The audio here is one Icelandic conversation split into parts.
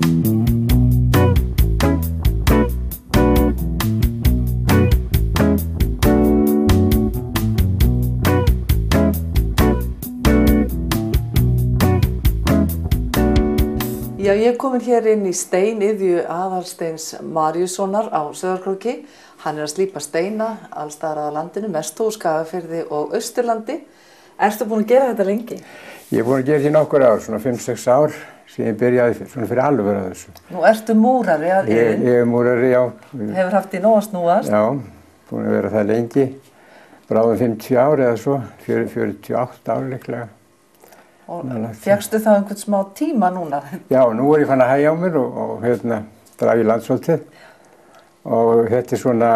Já, ég er komin hér inn í steiniðju Aðalsteins Maríussonar á Sauðárkróki. Hann er að slípa steina alls staðar að landinu, mest á Skagafirði og Austurlandi. Ertu búin að gera þetta lengi? Ég er búin að gera þetta í nokkur ár, svona 5-6 ár, síðan ég byrjaði svona fyrir alvöru að þessu. Nú ertu múrari að yfir? Ég er múrari, já. Hefur haft í nóg að snúast? Já, búin að vera það lengi. Bráðum 50 ár eða svo, 48 ár líklega. Og fékkstu þá einhvern smá tíma núna? Já, nú er ég fann að hægja á mér og draga í landsholtið. Og þetta er svona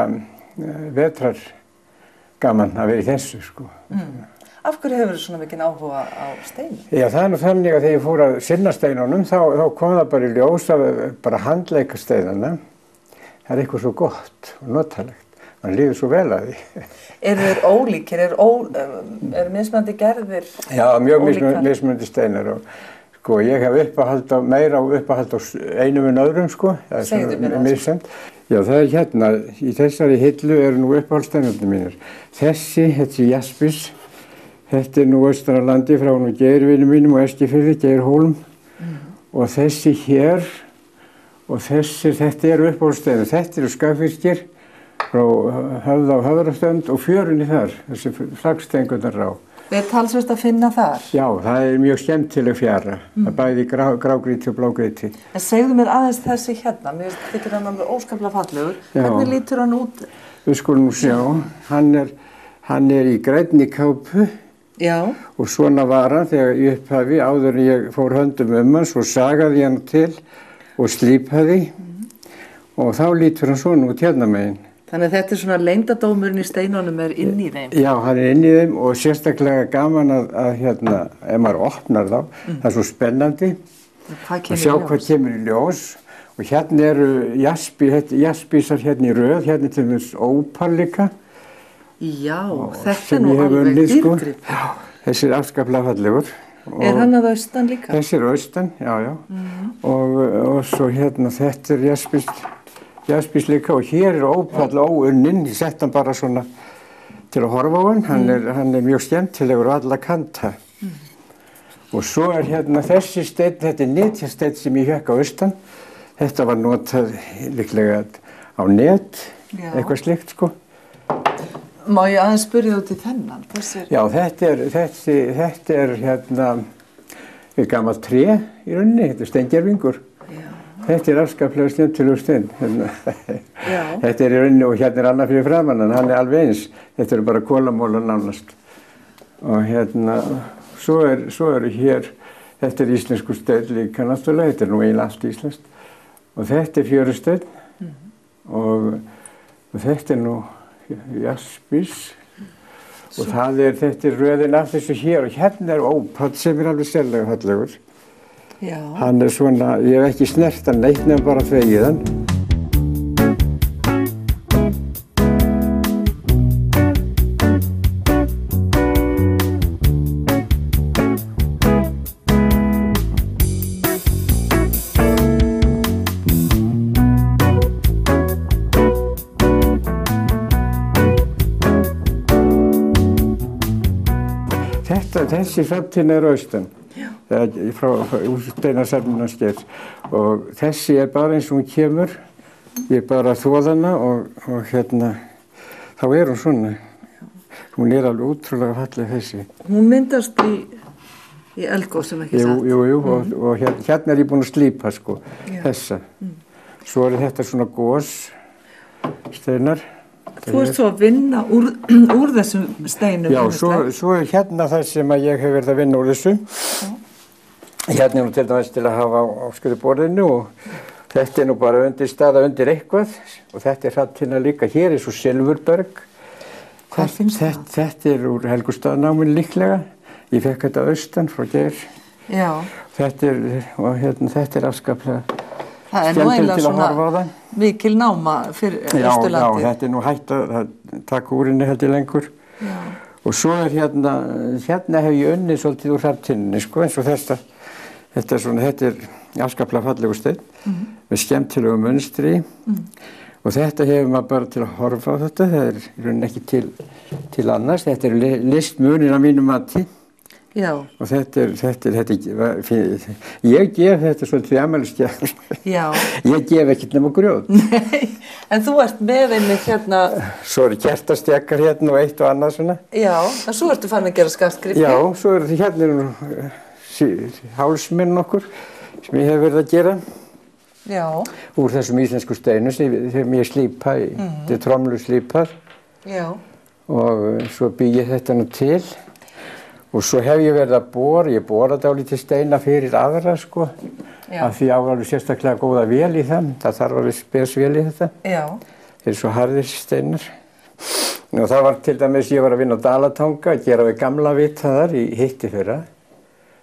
vetrar gaman að vera í þessu, sko. Af hverju hefur þú svona mikinn áhuga á steinu? Já, það er nú þannig að þegar ég fór að sinna steinunum, þá kom það bara í ljós að bara handleika steinana. Það er eitthvað svo gott og notalegt. Man líður svo vel að því. Eru þeir ólíkir? Eru mismunandi gerðir? Já, mjög mismunandi steinar. Og, sko, ég hef meira uppáhald á einum en öðrum, sko. Segðu mér það. Já, það er hérna. Í þessari hillu eru nú uppáhaldsteinarnir mínir. Þessi jaspis. Þetta er nú austan á landi frá nú Geirvinu mínum og Eskifirði, Geirhólm. Og þessi hér og þetta eru uppáhaldsteinar. Þetta eru skagfirskir frá Höfða og Höfðastönd og fjörunni þar, þessi flaggstengurnar rá. Er talsvert að finna þar? Já, það er mjög skemmtileg fjara. Það er bæði grágrýti og blágrýti. En segðu mér aðeins þessi hérna, mér þykir hann alveg óskaplega fallegur. Hvernig lítur hann út? Við skulum nú sjá, hann er í grænni kápu. Já. Og svona var hann þegar í upphafi, áður en ég fór höndum hann, svo sagaði hann til og slípaði. Og þá lítur hann svona út hérna megin. Þannig að þetta er svona leyndardómurinn í steinunum er inn í þeim? Já, hann er inn í þeim og sérstaklega gaman að ef maður opnar þá, það er svo spennandi að sjá hvað kemur í ljós. Og hérna eru jaspísar hérna í röð, hérna til þess ópal líka. Já, þetta er nú alveg dýrgrip. Já, þessi er afskaplega fallegur. Er hann að austan líka? Þessi er austan, já. Og svo hérna, þetta er jaspís líka og hér er ópall óunninn. Ég sett hann bara svona til að horfa á hann. Hann er mjög skemmtilegur á alla kanta. Og svo er hérna þessi steinn, þetta er netjasteinn sem ég fékk á austan. Þetta var notað líklega á net, eitthvað slíkt, sko. Má ég aðeins spyrja út í þennan? Já, þetta er hérna gamalt tré í rauninni, þetta er steingervingur. Þetta er afskaplega skemmtilegur steinn. Þetta er í rauninni og hérna er annar fyrir framan, en hann er alveg eins. Þetta eru bara kolamólar nánast. Og hérna, svo eru hér, þetta er íslensku steinn líka náttúrulega, þetta er nú eiginlega allt íslenskt. Og þetta er fjörusteinn og þetta er nú jaspis. Og þetta er röðin af þessu hér og hérna er ópall sem er alveg sérlega fallegur. Já. Hann er svona, ég hef ekki snert hann neitt nefn bara þvegið hann. Þessi hrafntinn er austan. Frá Steinarsafninu Skeiðs og þessi er bara eins og hún kemur, ég bara þvoða hana og hérna, þá er hún svona. Hún er alveg útrúlega falleg þessi. Hún myndast í eldgosum, ekki satt? Jú, og hérna er ég búin að slípa, sko, þessa. Svo er þetta svona gossteinar. Þú ert svo að vinna úr þessum steinum? Já, svo er hérna það sem ég hef verið að vinna úr þessu. Hérna er nú til dæmis til að hafa á skrifborðinu og þetta er nú bara staða undir eitthvað og þetta er hrafntinna líka. Hér er svo silfurberg. Hvað finnst það? Þetta er úr Helgustaðanáminu líklega. Ég fekk þetta austan frá Geir. Já. Þetta er afskaplega það er nú eiginlega svona mikil náma fyrir Austurlandi. Já, þetta er nú hægt að taka úr henni held ég lengur. Já. Og svo er hérna hef ég unnið svolítið úr hrafntinninni, sko, eins og þetta er svona, þetta er afskaplega fallegur steinn með skemmtilegu munstri og þetta hefur maður bara til að horfa á þetta, það er í rauninni ekki til annars, þetta er listmunin að mínu mati. Já. Og þetta ég gef þetta svolítið í afmælisgjöf. Já. Ég gef ekkert nema grjót. Nei, en þú ert með einmitt hérna. Svo eru kertastjakar hérna og eitt og annað svona. Já, en svo ertu farin að gera skartgripi. Já, svo eru hérna hálsmenn okkur sem ég hef verið að gera. Já. Úr þessum íslensku steinum sem ég slípa í, þetta er tromluslípar. Já. Og svo bý ég þetta nú til. Og svo hef ég verið að bora, ég boraði dálítið steina fyrir aðra sko. Já. Af því ég á alveg sérstaklega góða vél í það, það þarf alveg spesvél í þetta. Já. Þeir eru svo harðir steinar. Og það var til dæmis, ég var að vinna á Dalatanga, að gera við gamla vita þar í hittifyrra.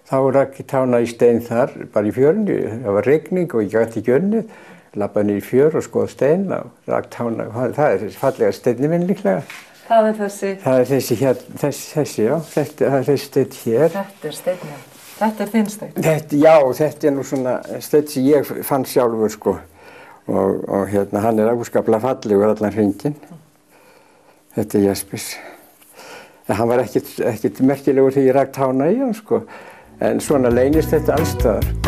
Þá rak ég tána í stein þar, bara í fjörunni, það var rigning og ég gæti ekki unnið. Labbaði niður í fjör og skoði stein og rak tána, það er þessi fallega steinni minn líklega. Það er þessi? Það er þessi hérna, þessi já, það er þessi steinn hér. Þetta er steinninn, þetta er þinn steinn? Já, þetta er nú svona steinn sem ég fann sjálfur sko og hérna hann er afskaplega fallegur allan hringinn. Þetta er jaspis. En hann var ekkert merkilegur þegar ég rak tána í hann sko, en svona leynist þetta alls staðar.